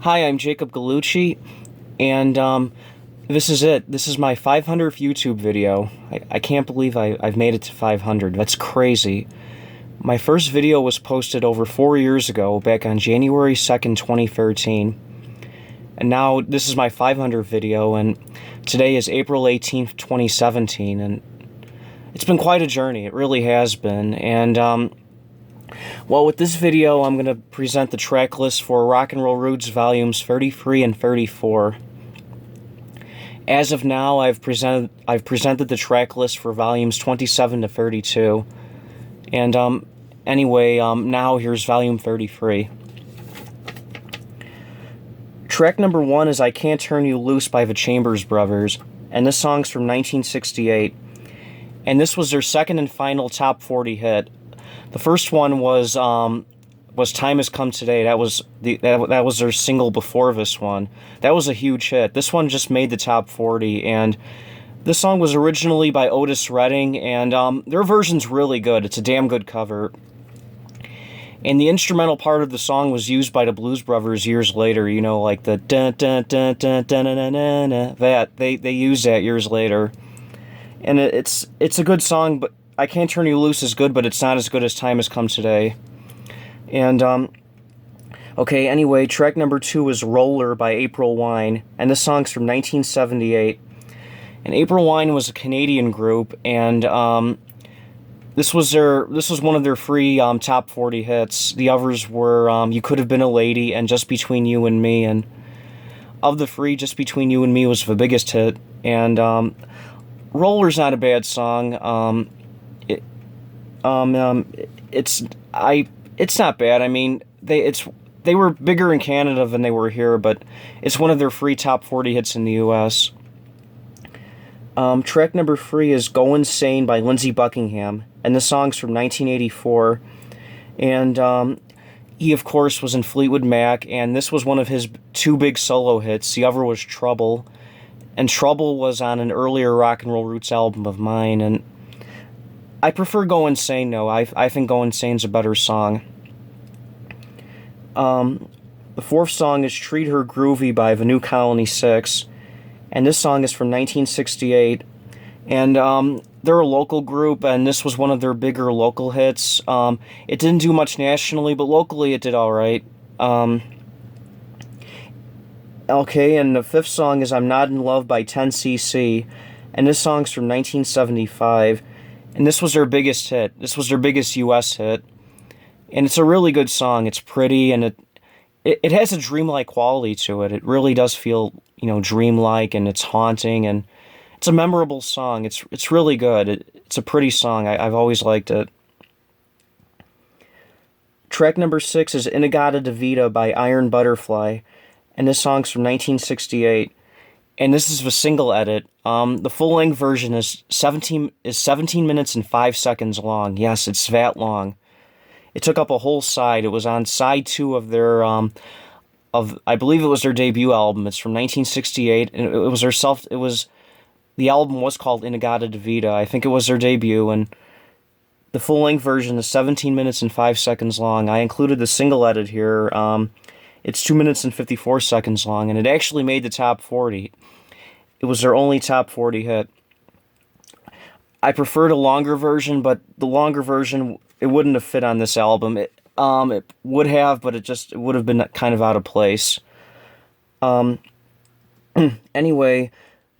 Hi, I'm Jacob Gallucci, and this is it. This is my 500th YouTube video. I can't believe I've made it to 500. That's crazy. My first video was posted over 4 years ago, back on January 2nd, 2013. And now this is my 500th video, and today is April 18th, 2017, and it's been quite a journey. It really has been, and well, with this video, I'm going to present the track list for Rock and Roll Roots Volumes 33 and 34. As of now, I've presented the track list for Volumes 27 to 32. And anyway, now here's Volume 33. Track number 1 is I Can't Turn You Loose by the Chambers Brothers, and this song's from 1968. And this was their second and final top 40 hit. The first one was Time Has Come Today. That was their single before this one. That was a huge hit. This one just made the top 40, and this song was originally by Otis Redding, and their version's really good. It's a damn good cover. And the instrumental part of the song was used by the Blues Brothers years later, you know, like the dun dun dun dun dun dun dun dun dun. That they used that years later. And it's a good song, but I Can't Turn You Loose is good, but it's not as good as Time Has Come Today. And, okay, anyway, track number 2 is Roller by April Wine, and this song's from 1978. And April Wine was a Canadian group, and, this was one of their free, top 40 hits. The others were, You Could Have Been a Lady and Just Between You and Me, and of the free, Just Between You and Me was the biggest hit, and, Roller's not a bad song. It's not bad. I mean, they were bigger in Canada than they were here, but it's one of their free top 40 hits in the U.S. Track number 3 is Go Insane by Lindsey Buckingham, and this song's from 1984. And he, of course, was in Fleetwood Mac, and this was one of his 2 big solo hits. The other was Trouble, and Trouble was on an earlier Rock and Roll Roots album of mine, and I prefer Go Insane, though. I think Go Insane's a better song. The 4th song is Treat Her Groovy by the New Colony 6, and this song is from 1968, and they're a local group, and this was one of their bigger local hits. It didn't do much nationally, but locally it did alright. Okay, and the 5th song is I'm Not in Love by 10cc, and this song's from 1975. And this was their biggest hit. This was their biggest U.S. hit. And it's a really good song. It's pretty, and it has a dreamlike quality to it. It really does feel, you know, dreamlike, and it's haunting, and it's a memorable song. It's really good. It's a pretty song. I've always liked it. Track number 6 is Tagada De Vida by Iron Butterfly, and this song's from 1968. And this is the single edit. The full-length version is 17 minutes and 5 seconds long. Yes, it's that long. It took up a whole side. It was on side 2 of their, I believe it was their debut album. It's from 1968, and the album was called Tagada De Vida. I think it was their debut, and the full-length version is 17 minutes and 5 seconds long. I included the single edit here. It's 2 minutes and 54 seconds long, and it actually made the top 40. It was their only top 40 hit. I preferred a longer version, but the longer version, it wouldn't have fit on this album. It would have, but it would have been kind of out of place. Anyway,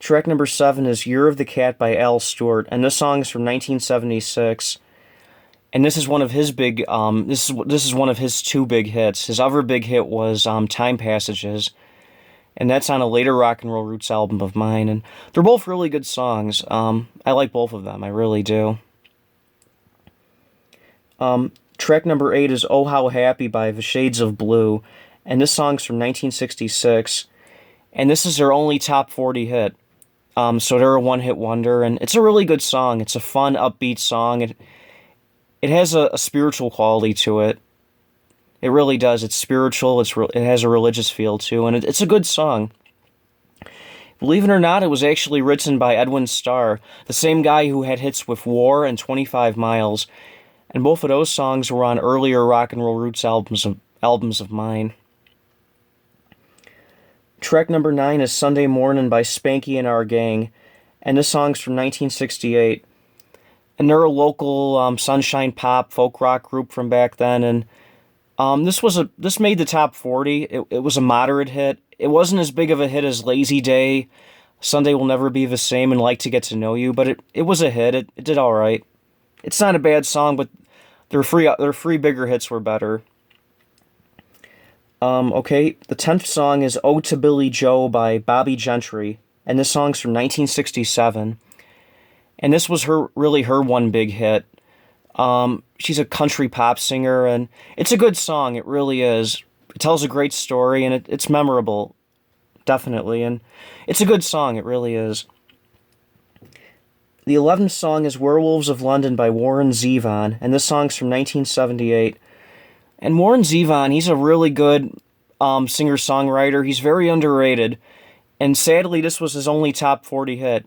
track number 7 is Year of the Cat by Al Stewart, and this song is from 1976. And this is one of his big, this is one of his 2 big hits. His other big hit was Time Passages, and that's on a later Rock and Roll Roots album of mine, and they're both really good songs. I like both of them, I really do. Track number 8 is Oh How Happy by The Shades of Blue, and this song's from 1966, and this is their only top 40 hit. So they're a one-hit wonder, and it's a really good song. It's a fun, upbeat song. It has a spiritual quality to it. It really does. It's spiritual. It has a religious feel, too, and it's a good song. Believe it or not, it was actually written by Edwin Starr, the same guy who had hits with War and 25 Miles, and both of those songs were on earlier Rock and Roll Roots albums of mine. Track number 9 is Sunday Morning by Spanky and Our Gang, and this song's from 1968. And they're a local sunshine pop folk rock group from back then, and this made the top 40. It was a moderate hit. It wasn't as big of a hit as Lazy Day, Sunday Will Never Be the Same, and Like to Get to Know You, but it was a hit. It did all right. It's not a bad song, but their three bigger hits were better. Okay, the 10th song is Ode to Billy Joe by Bobby Gentry, and this song's from 1967. And this was her one big hit. She's a country pop singer, and it's a good song. It really is. It tells a great story, and it's memorable, definitely. And it's a good song. It really is. The 11th song is Werewolves of London by Warren Zevon, and this song's from 1978. And Warren Zevon, he's a really good singer-songwriter. He's very underrated, and sadly, this was his only top 40 hit.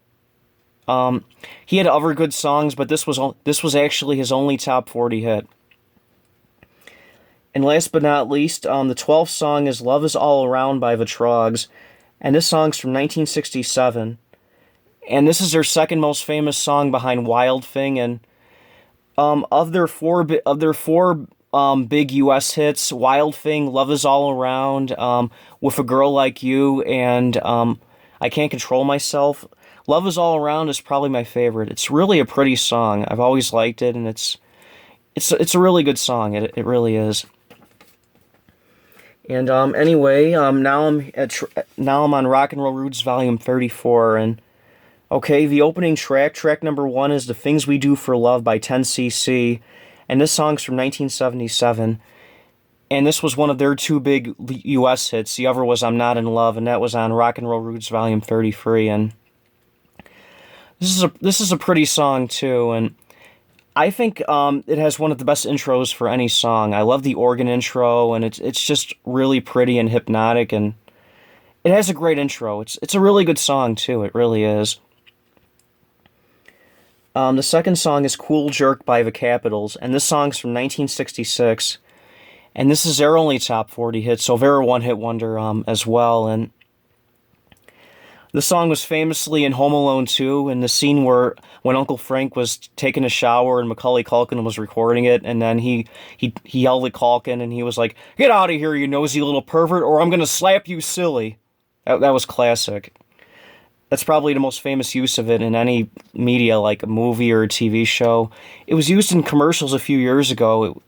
He had other good songs, but this was actually his only top 40 hit. And last but not least, the 12th song is Love Is All Around by the Trogs, and this song's from 1967. And this is their second most famous song behind Wild Thing, and of their four big U.S. hits, Wild Thing, Love Is All Around, With a Girl Like You, and I Can't Control Myself. Love Is All Around is probably my favorite. It's really a pretty song. I've always liked it, and it's a really good song. It really is. And anyway, now I'm on Rock and Roll Roots Volume 34, and okay, the opening track number 1 is The Things We Do for Love by 10cc, and this song's from 1977. And this was one of their two big U.S. hits. The other was I'm Not in Love, and that was on Rock and Roll Roots Volume 33. And this is a pretty song too, and I think it has one of the best intros for any song. I love the organ intro, and it's just really pretty and hypnotic, and it has a great intro. It's a really good song too. It really is. The second song is Cool Jerk by the Capitals, and this song's from 1966. And this is their only top 40 hit, so they're a one-hit wonder as well. And the song was famously in Home Alone 2, in the scene when Uncle Frank was taking a shower and Macaulay Culkin was recording it, and then he yelled at Culkin, and he was like, "Get out of here, you nosy little pervert, or I'm gonna slap you silly." That was classic. That's probably the most famous use of it in any media, like a movie or a TV show. It was used in commercials a few years ago.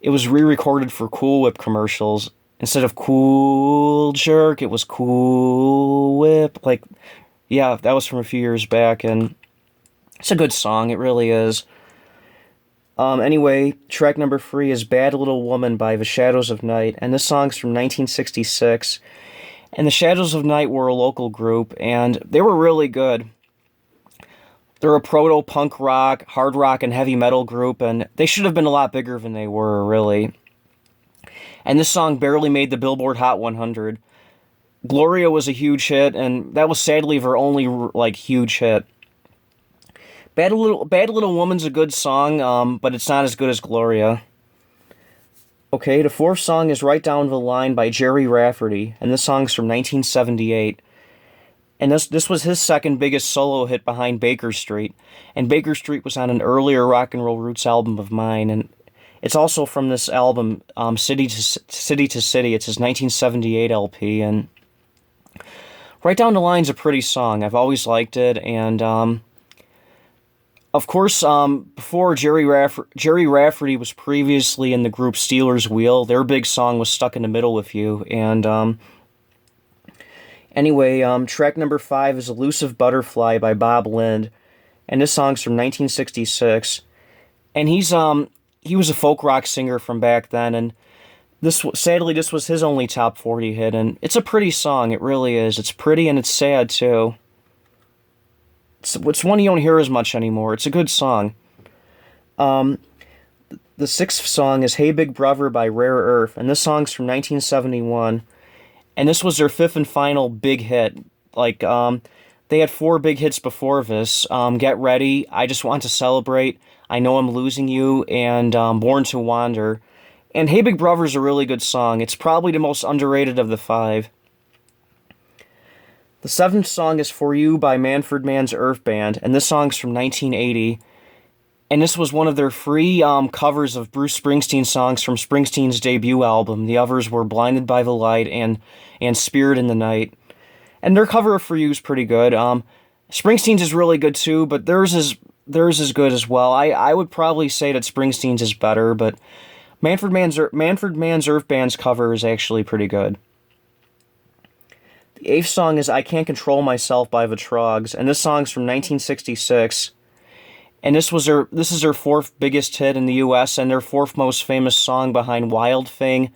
It was re-recorded for Cool Whip commercials. Instead of Cool Jerk, it was Cool Whip. Like, yeah, that was from a few years back, and it's a good song. It really is. Anyway, track number 3 is Bad Little Woman by The Shadows of Night, and this song's from 1966. And the Shadows of Night were a local group, and they were really good. They're a proto-punk rock, hard rock, and heavy metal group, and they should have been a lot bigger than they were, really. And this song barely made the Billboard Hot 100. Gloria was a huge hit, and that was sadly their only, huge hit. Bad Little Woman's a good song, but it's not as good as Gloria. Okay, the 4th song is Right Down the Line by Jerry Rafferty, and this song's from 1978. And this was his second biggest solo hit behind Baker Street, and Baker Street was on an earlier Rock and Roll Roots album of mine, and it's also from this album, City to City. It's his 1978 LP, and Right Down the Line's a pretty song. I've always liked it, and of course, before Jerry Rafferty was previously in the group Steelers Wheel. Their big song was Stuck in the Middle with You. And anyway, track number 5 is Elusive Butterfly by Bob Lind, and this song's from 1966. And he was a folk rock singer from back then, and sadly this was his only top 40 hit. And it's a pretty song. It really is. It's pretty and it's sad too. It's one you don't hear as much anymore. It's a good song. The 6th song is Hey Big Brother by Rare Earth, and this song's from 1971. And this was their 5th and final big hit. They had 4 big hits before this. Get Ready, I Just Want to Celebrate, I Know I'm Losing You, and Born to Wander. And Hey Big Brother's a really good song. It's probably the most underrated of the 5. The seventh song is For You by Manfred Mann's Earth Band, and this song's from 1980. And this was one of their free covers of Bruce Springsteen songs from Springsteen's debut album. The others were Blinded by the Light and Spirit in the Night. And their cover of For You is pretty good. Springsteen's is really good too, but theirs is good as well. I would probably say that Springsteen's is better, but Manfred Mann's Earth Band's cover is actually pretty good. The eighth song is I Can't Control Myself by the Trogs, and this song's from 1966. And this is their fourth biggest hit in the U.S. and their fourth most famous song behind Wild Thing,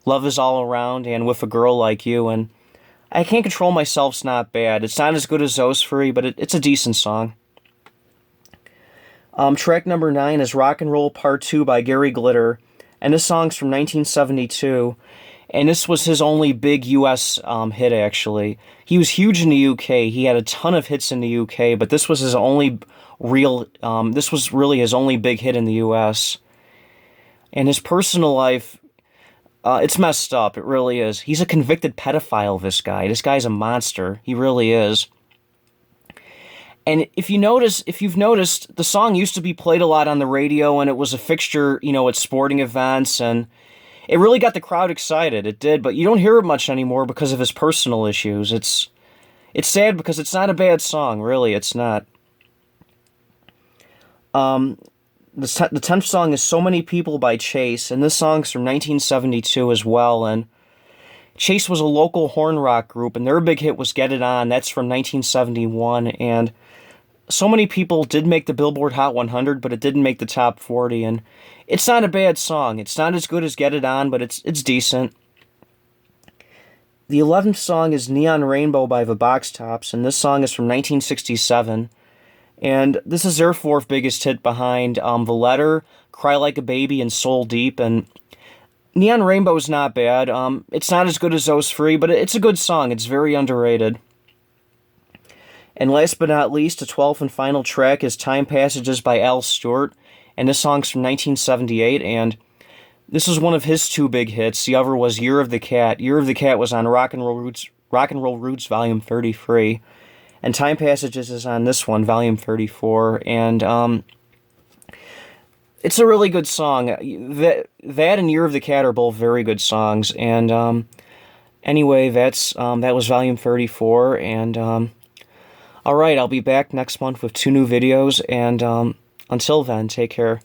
Love Is All Around, and With a Girl Like You. And I Can't Control Myself's not bad. It's not as good as those three, but it's a decent song. Track number 9 is Rock and Roll Part 2 by Gary Glitter, and this song's from 1972. And this was his only big U.S. Hit, actually. He was huge in the U.K. He had a ton of hits in the U.K., but this was his only this was really his only big hit in the U.S. And his personal life, it's messed up. It really is. He's a convicted pedophile, this guy. This guy's a monster. He really is. And if you've noticed, the song used to be played a lot on the radio, and it was a fixture, at sporting events, and it really got the crowd excited. It did, but you don't hear it much anymore because of his personal issues. It's sad because it's not a bad song, really. It's not. The 10th song is So Many People by Chase, and this song's from 1972 as well, and Chase was a local horn rock group, and their big hit was Get It On. That's from 1971, and So Many People did make the Billboard Hot 100, but it didn't make the top 40, and it's not a bad song. It's not as good as Get It On, but it's decent. The 11th song is Neon Rainbow by the Box Tops, and this song is from 1967. And this is their fourth biggest hit behind The Letter, Cry Like a Baby, and Soul Deep. And Neon Rainbow is not bad. It's not as good as those three, but it's a good song. It's very underrated. And last but not least, the 12th and final track is Time Passages by Al Stewart. And this song's from 1978, and this was one of his two big hits. The other was Year of the Cat. Year of the Cat was on Rock and Roll Roots Volume 33. And Time Passages is on this one, Volume 34, and it's a really good song. That and Year of the Cat are both very good songs, and anyway, that was Volume 34, and alright, I'll be back next month with 2 new videos, and until then, take care.